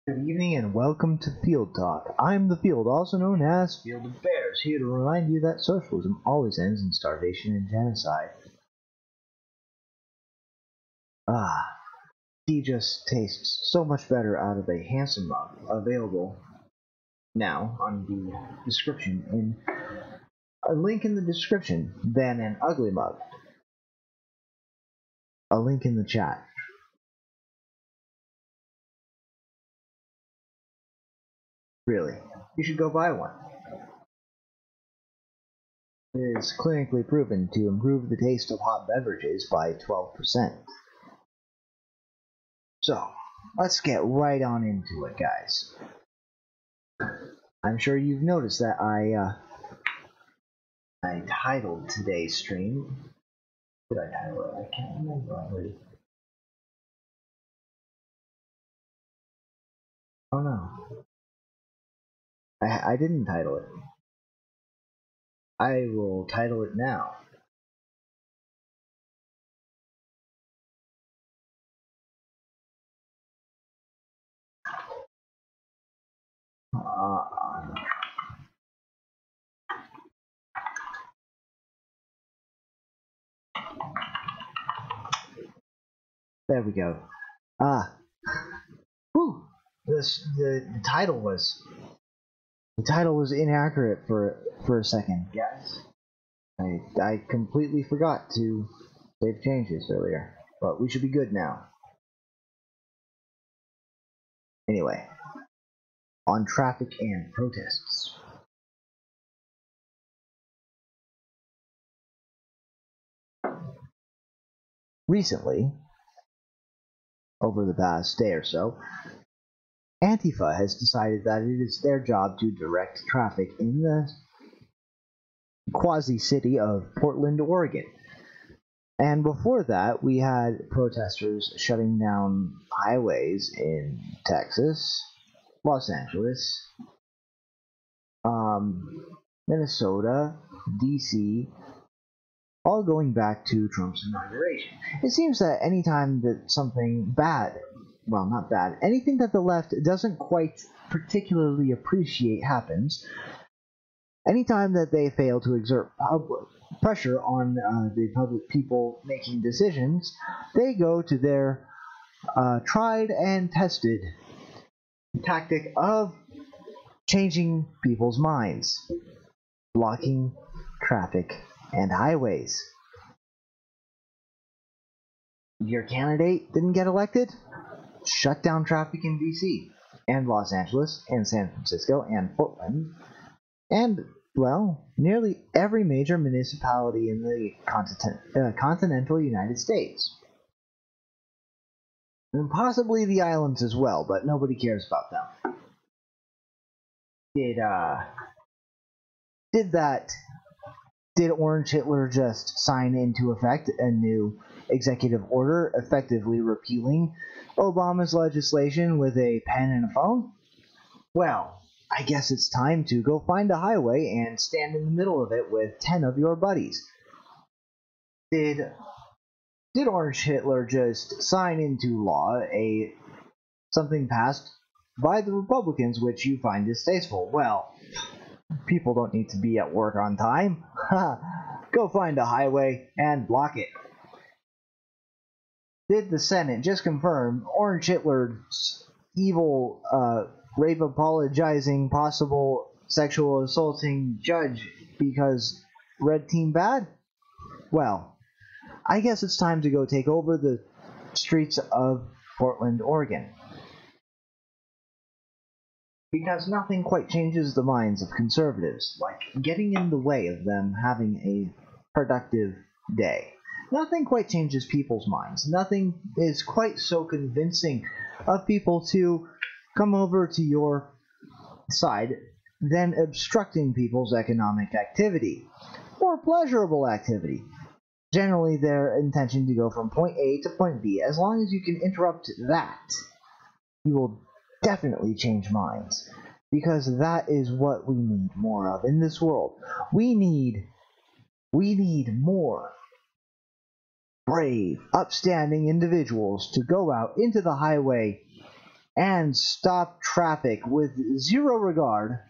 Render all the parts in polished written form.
Good evening and welcome to Field Talk. I'm the Field, also known as Field of Bears, here to remind you that socialism always ends in starvation and genocide. Tea just tastes so much better out of a handsome mug, available now on the description in a link in the description than an ugly mug. A link in the chat. Really, you should go buy one. It is clinically proven to improve the taste of hot beverages by 12%. So, let's get right on into it, guys. I'm sure you've noticed that I titled today's stream. Did I title it? I can't remember already. Oh no. I didn't title it. I will title it now. There we go. The title was inaccurate for a second, guys. I completely forgot to save changes earlier, but we should be good now. Anyway, on traffic and protests. Recently, over the past day or so, Antifa has decided that it is their job to direct traffic in the quasi-city of Portland, Oregon. And before that, we had protesters shutting down highways in Texas, Los Angeles, Minnesota, DC, all going back to Trump's inauguration. It seems that anytime that something bad, well, not bad, anything that the left doesn't quite particularly appreciate happens, anytime that they fail to exert pressure on the public people making decisions, they go to their tried and tested tactic of changing people's minds, blocking traffic and highways. Your candidate didn't get elected? Shut down traffic in DC and Los Angeles and San Francisco and Portland and, well, nearly every major municipality in the continental United States. And possibly the islands as well, but nobody cares about them. Did Orange Hitler just sign into effect a new executive order effectively repealing Obama's legislation with a pen and a phone? Well, I guess it's time to go find a highway and stand in the middle of it with 10 of your buddies. Did Orange Hitler just sign into law something passed by the Republicans which you find distasteful? Well, people don't need to be at work on time. Go find a highway and block it. Did the Senate just confirm Orange Hitler's evil, rape apologizing, possible sexual assaulting judge because red team bad? Well, I guess it's time to go take over the streets of Portland, Oregon. Because nothing quite changes the minds of conservatives, like getting in the way of them having a productive day. Nothing quite changes people's minds. Nothing is quite so convincing of people to come over to your side than obstructing people's economic activity or pleasurable activity. Generally, their intention to go from point A to point B. As long as you can interrupt that, you will definitely change minds, because that is what we need more of in this world. We need more brave, upstanding individuals to go out into the highway and stop traffic with zero regard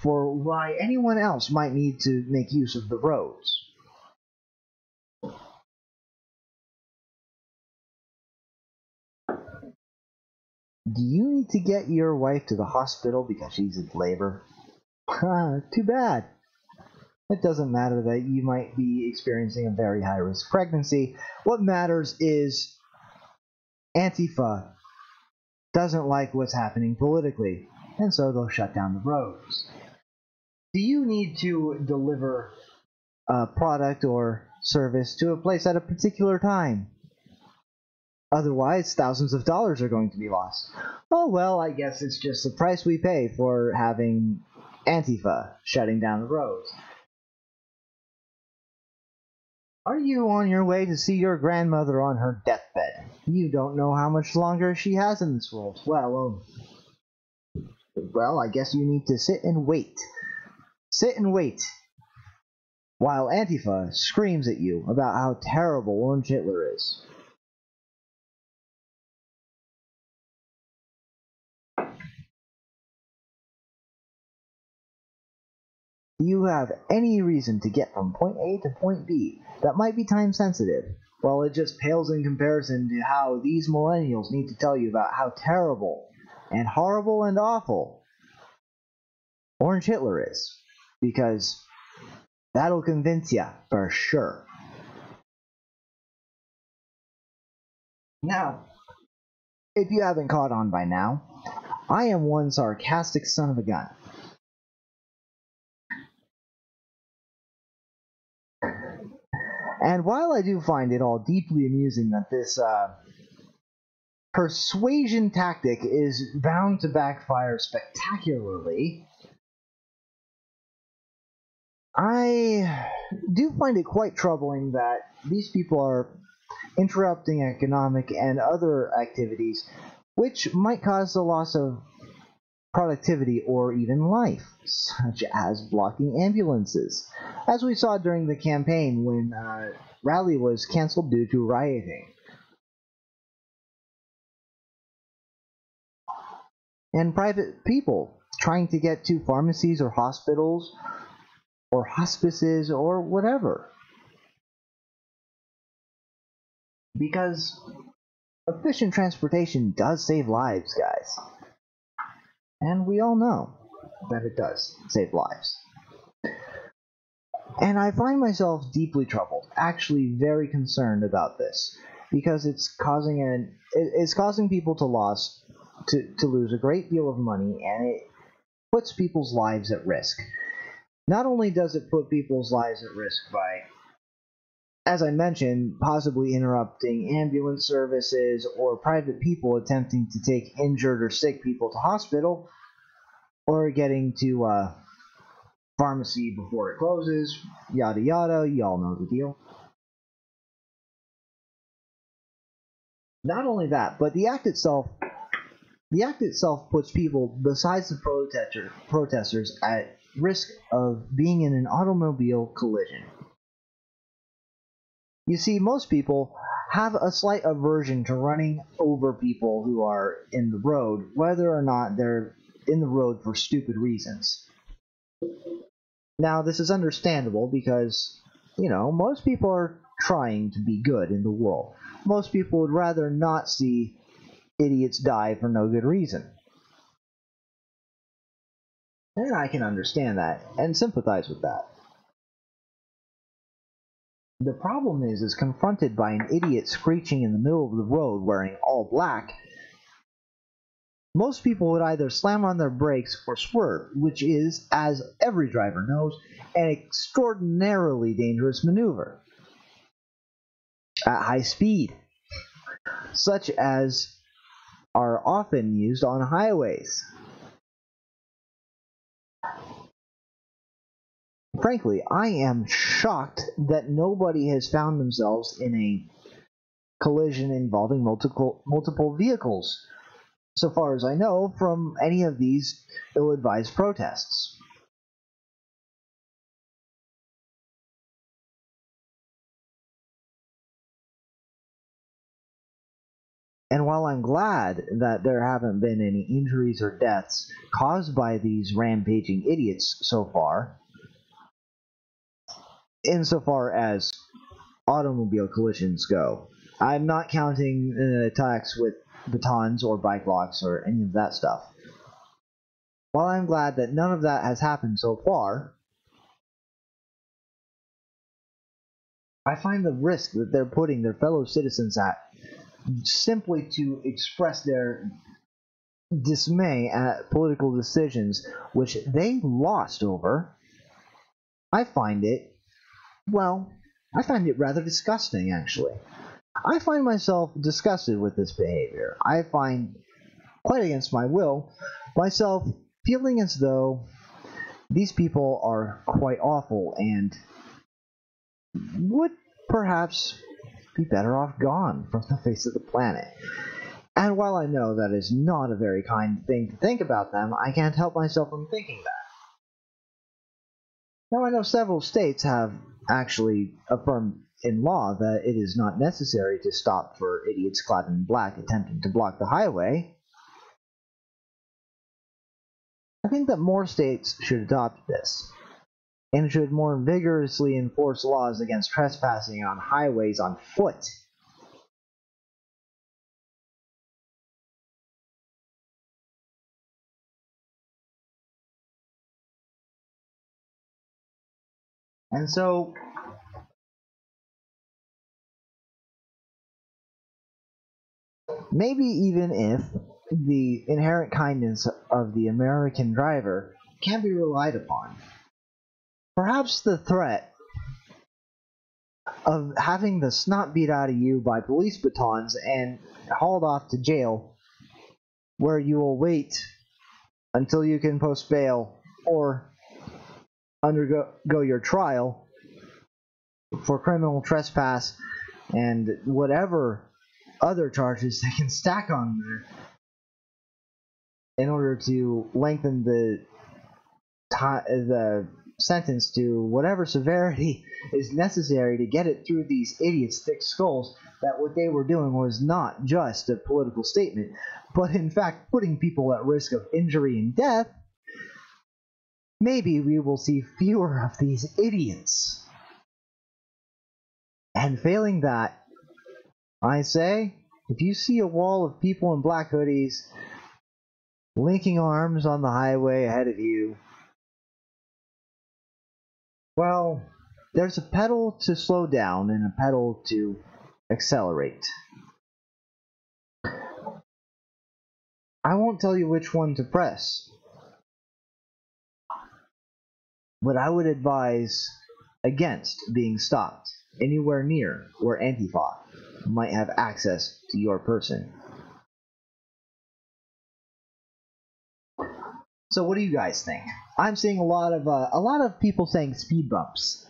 for why anyone else might need to make use of the roads. Do you need to get your wife to the hospital because she's in labor? Too bad. It doesn't matter that you might be experiencing a very high-risk pregnancy. What matters is Antifa doesn't like what's happening politically, and so they'll shut down the roads. Do you need to deliver a product or service to a place at a particular time? Otherwise, thousands of dollars are going to be lost. Oh well, I guess it's just the price we pay for having Antifa shutting down the roads. Are you on your way to see your grandmother on her deathbed? You don't know how much longer she has in this world. Well, I guess you need to sit and wait. Sit and wait while Antifa screams at you about how terrible Orange Hitler is. Do you have any reason to get from point A to point B that might be time sensitive? Well, it just pales in comparison to how these millennials need to tell you about how terrible and horrible and awful Orange Hitler is. Because that'll convince you for sure. Now, if you haven't caught on by now, I am one sarcastic son of a gun. And while I do find it all deeply amusing that this persuasion tactic is bound to backfire spectacularly, I do find it quite troubling that these people are interrupting economic and other activities which might cause the loss of productivity or even life, such as blocking ambulances, as we saw during the campaign when a rally was canceled due to rioting. And private people trying to get to pharmacies or hospitals or hospices or whatever. Because efficient transportation does save lives, guys. And we all know that it does save lives. And I find myself deeply troubled, actually very concerned about this, because it's causing people to lose a great deal of money, and it puts people's lives at risk. Not only does it put people's lives at risk by, as I mentioned, possibly interrupting ambulance services or private people attempting to take injured or sick people to hospital, or getting to pharmacy before it closes, yada yada, you all know the deal. Not only that, but the act itself puts people besides the protesters at risk of being in an automobile collision. You see, most people have a slight aversion to running over people who are in the road, whether or not they're in the road for stupid reasons. Now, this is understandable because, most people are trying to be good in the world. Most people would rather not see idiots die for no good reason. And I can understand that and sympathize with that. The problem is confronted by an idiot screeching in the middle of the road wearing all black, most people would either slam on their brakes or swerve, which is, as every driver knows, an extraordinarily dangerous maneuver at high speed, such as are often used on highways. Frankly, I am shocked that nobody has found themselves in a collision involving multiple vehicles, so far as I know, from any of these ill-advised protests. And while I'm glad that there haven't been any injuries or deaths caused by these rampaging idiots so far, insofar as automobile collisions go, I'm not counting attacks with batons or bike locks or any of that stuff. While I'm glad that none of that has happened so far, I find the risk that they're putting their fellow citizens at simply to express their dismay at political decisions which they lost over, I find it rather disgusting, actually. I find myself disgusted with this behavior. I find, quite against my will, myself feeling as though these people are quite awful and would perhaps be better off gone from the face of the planet. And while I know that is not a very kind thing to think about them, I can't help myself from thinking that. Now, I know several states have actually affirmed in law that it is not necessary to stop for idiots clad in black attempting to block the highway. I think that more states should adopt this, and should more vigorously enforce laws against trespassing on highways on foot. And so, maybe even if the inherent kindness of the American driver can be relied upon, perhaps the threat of having the snot beat out of you by police batons and hauled off to jail, where you will wait until you can post bail or undergo your trial for criminal trespass and whatever other charges they can stack on there in order to lengthen the sentence to whatever severity is necessary to get it through these idiots' thick skulls that what they were doing was not just a political statement, but in fact putting people at risk of injury and death, maybe we will see fewer of these idiots. And failing that, I say, if you see a wall of people in black hoodies linking arms on the highway ahead of you, well, there's a pedal to slow down and a pedal to accelerate. I won't tell you which one to press, but I would advise against being stopped anywhere near where Antifa might have access to your person. So what do you guys think? I'm seeing a lot of people saying speed bumps.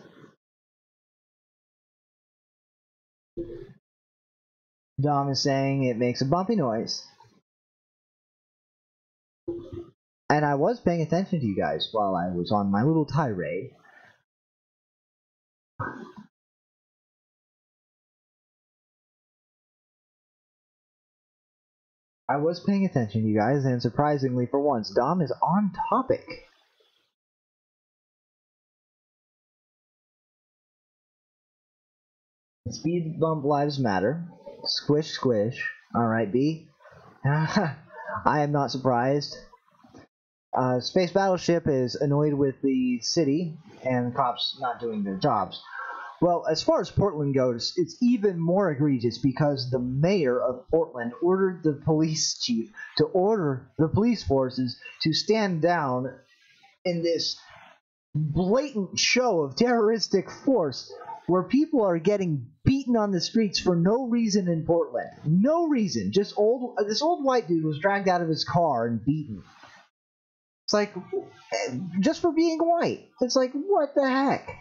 Dom is saying it makes a bumpy noise. And I was paying attention to you guys while I was on my little tirade. I was paying attention to you guys, and surprisingly for once, Dom is on topic. Speed bump lives matter. Squish, squish. Alright, B. I am not surprised. Space Battleship is annoyed with the city and the cops not doing their jobs. Well, as far as Portland goes, it's even more egregious because the mayor of Portland ordered the police chief to order the police forces to stand down in this blatant show of terroristic force where people are getting beaten on the streets for no reason in Portland. No reason. Just this old white dude was dragged out of his car and beaten. It's like, just for being white. It's like, what the heck?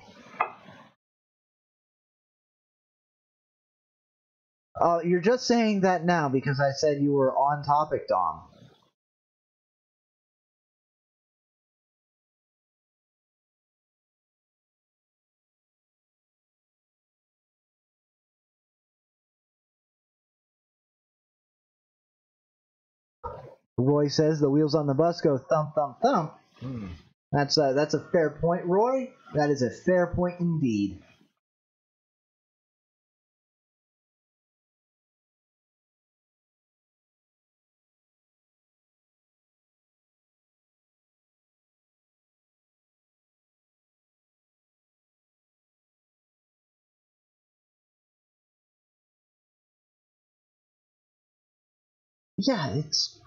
You're just saying that now because I said you were on topic, Dom. Roy says the wheels on the bus go thump, thump, thump. That's a fair point, Roy. That is a fair point indeed. Yeah, it's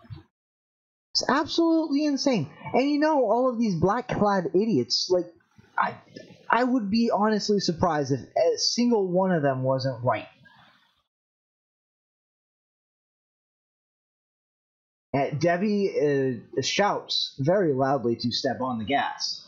absolutely insane. And you know, all of these black-clad idiots, like, I would be honestly surprised if a single one of them wasn't white. Debbie shouts very loudly to step on the gas.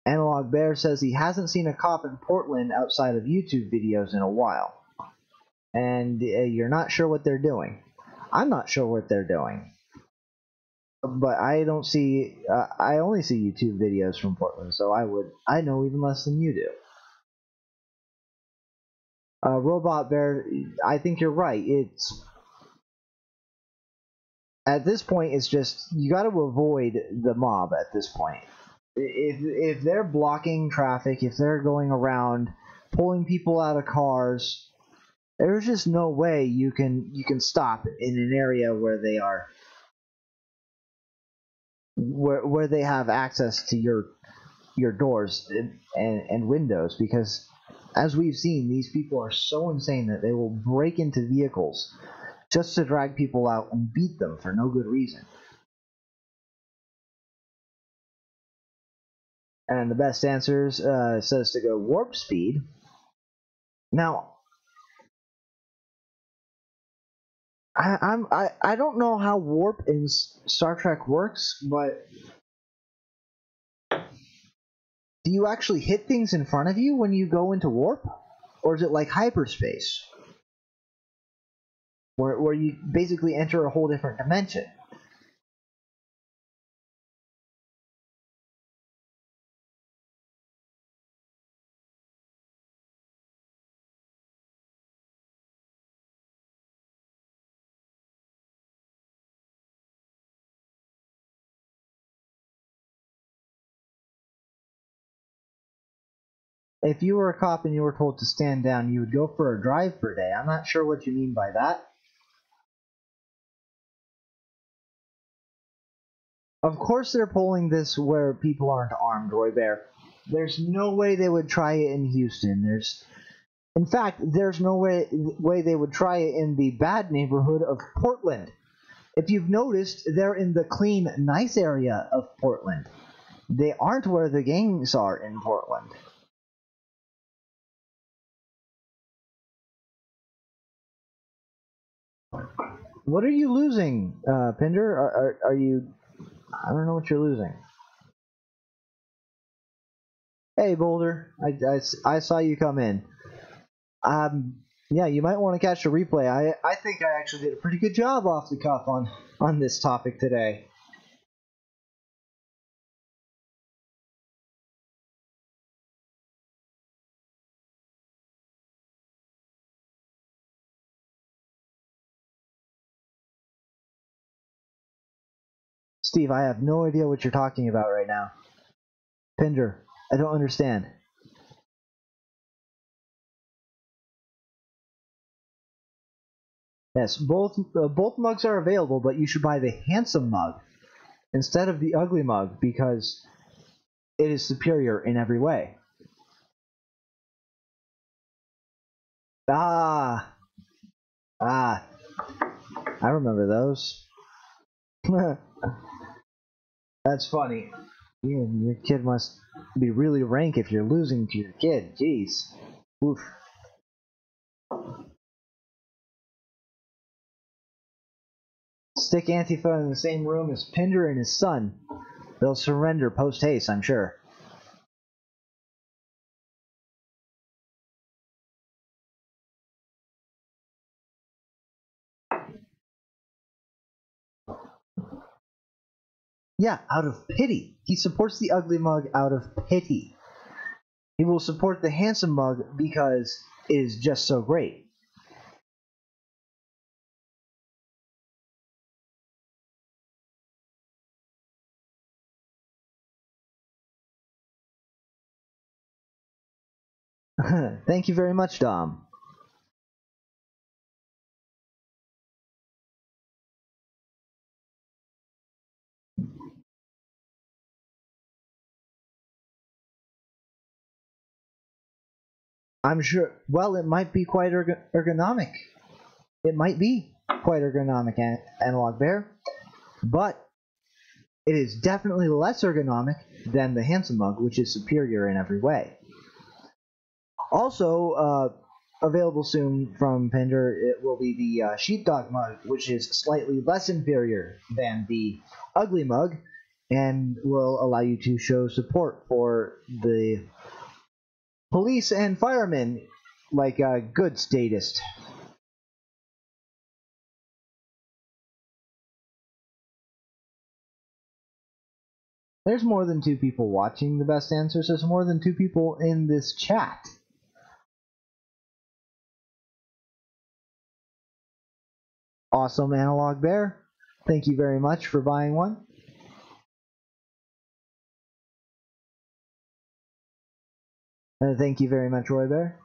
Analog Bear says he hasn't seen a cop in Portland outside of YouTube videos in a while. And you're not sure what they're doing. I'm not sure what they're doing. But I don't see, I only see YouTube videos from Portland, so I know even less than you do. Robot Bear, I think you're right. At this point, it's just, you got to avoid the mob at this point. If they're blocking traffic, if they're going around pulling people out of cars, there's just no way you can stop in an area where they are where they have access to your doors and windows, because as we've seen, these people are so insane that they will break into vehicles just to drag people out and beat them for no good reason. And the best answers says to go warp speed. Now, I don't know how warp in Star Trek works, but do you actually hit things in front of you when you go into warp? Or is it like hyperspace? Where you basically enter a whole different dimension? If you were a cop and you were told to stand down, you would go for a drive per day. I'm not sure what you mean by that. Of course they're pulling this where people aren't armed, Roy Bear. There's no way they would try it in Houston. In fact, there's no way they would try it in the bad neighborhood of Portland. If you've noticed, they're in the clean, nice area of Portland. They aren't where the gangs are in Portland. What are you losing, Pinder? Are you... I don't know what you're losing. Hey, Boulder. I saw you come in. Yeah, you might want to catch the replay. I think I actually did a pretty good job off the cuff on this topic today. Steve, I have no idea what you're talking about right now. Pinder, I don't understand. Yes, both mugs are available, but you should buy the handsome mug instead of the ugly mug because it is superior in every way. I remember those. That's funny. Your kid must be really rank if you're losing to your kid. Jeez. Oof. Stick Antifa in the same room as Pinder and his son. They'll surrender post-haste, I'm sure. Yeah, out of pity. He supports the ugly mug out of pity. He will support the handsome mug because it is just so great. Thank you very much, Dom. I'm sure, well, it might be quite ergonomic. It might be quite ergonomic, Analog Bear, but it is definitely less ergonomic than the handsome mug, which is superior in every way. Also, available soon from Pender, it will be the Sheepdog Mug, which is slightly less inferior than the ugly mug, and will allow you to show support for the police and firemen like a good statist. There's more than 2 people watching the best answers. There's more than 2 people in this chat. Awesome, Analog Bear. Thank you very much for buying one. Thank you very much, Roy Bear.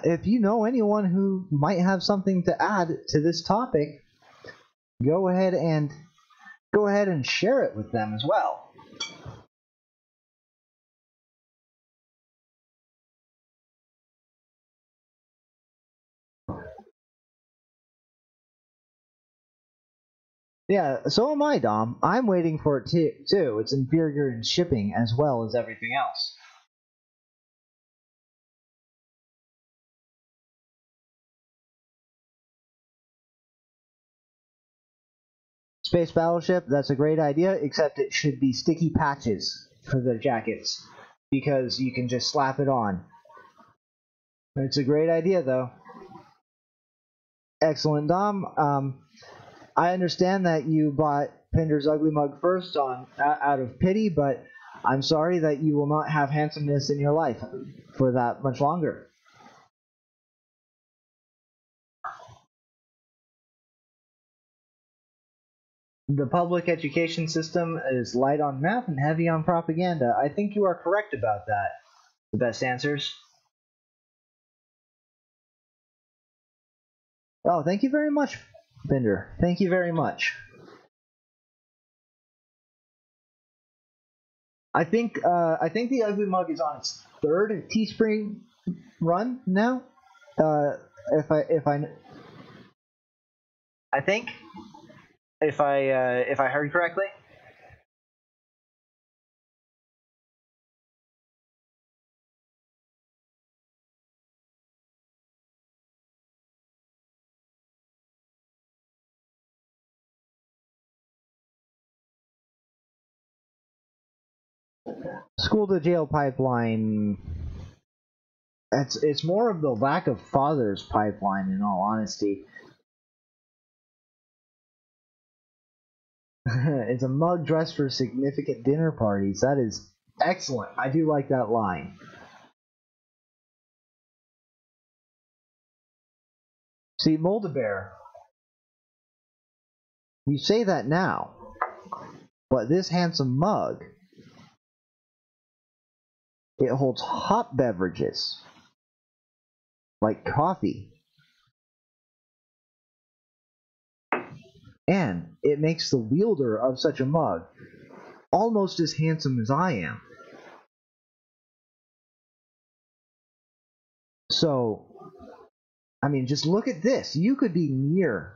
If you know anyone who might have something to add to this topic, go ahead and share it with them as well. Yeah, so am I, Dom. I'm waiting for it too. It's inferior in shipping as well as everything else. Space Battleship, that's a great idea, except it should be sticky patches for the jackets, because you can just slap it on. It's a great idea, though. Excellent, Dom. I understand that you bought Pender's Ugly Mug first out of pity, but I'm sorry that you will not have handsomeness in your life for that much longer. The public education system is light on math and heavy on propaganda. I think you are correct about that. The best answers. Oh, thank you very much, Bender. Thank you very much. I think the Ugly Mug is on its 3rd Teespring run now. If I heard correctly. School to jail pipeline. It's more of the lack of fathers pipeline, in all honesty. It's a mug dressed for significant dinner parties. That is excellent. I do like that line. See, Moldabear, you say that now, but this handsome mug, it holds hot beverages, like coffee. And it makes the wielder of such a mug almost as handsome as I am. So, I mean, just look at this. You could be near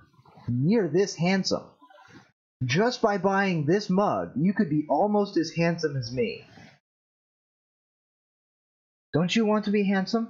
this handsome. Just by buying this mug, you could be almost as handsome as me. Don't you want to be handsome?